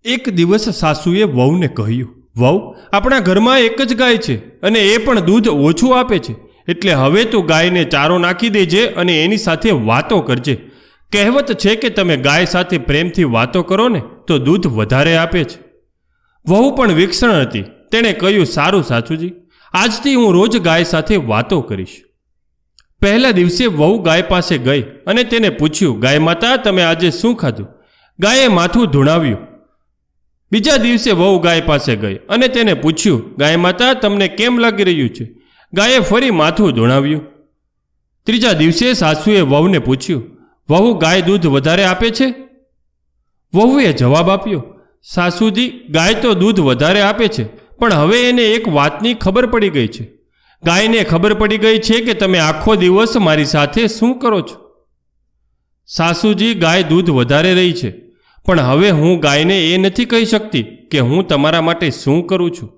એક દિવસ સાસુએ વહુને કહ્યું, વહુ, આપણા ઘરમાં એક જ ગાય છે અને એ પણ દૂધ ઓછું આપે છે, એટલે હવે તું ગાયને ચારો નાખી દેજે અને એની સાથે વાતો કરજે. કહેવત છે કે તમે ગાય સાથે પ્રેમથી વાતો કરો ને તો દૂધ વધારે આપે છે. વહુ પણ વિક્ષણ હતી. તેણે કહ્યું, સારું સાસુજી, આજથી હું રોજ ગાય સાથે વાતો કરીશ. પહેલા દિવસે વહુ ગાય પાસે ગઈ અને તેને પૂછ્યું, ગાય માતા, તમે આજે શું ખાધું? ગાયે માથું ધૂણાવ્યું. બીજા દિવસે વહુ ગાય પાસે ગઈ અને તેને પૂછ્યું, ગાય માતા, તમને કેમ લાગી રહ્યું છે? ગાયે ફરી માથું ધૂણાવ્યું. ત્રીજા દિવસે સાસુએ વહુને પૂછ્યું, વહુ, ગાય દૂધ વધારે આપે છે? વહુએ જવાબ આપ્યો, સાસુજી, ગાય તો દૂધ વધારે આપે છે, પણ હવે એને એક વાતની ખબર પડી ગઈ છે. ગાયને ખબર પડી ગઈ છે કે તમે આખો દિવસ મારી સાથે શું કરો છો. સાસુજી, ગાય દૂધ વધારે રહી છે, પણ હવે હું ગાયને એ નથી કહી શકતી કે હું તમારા માટે શું કરું છું.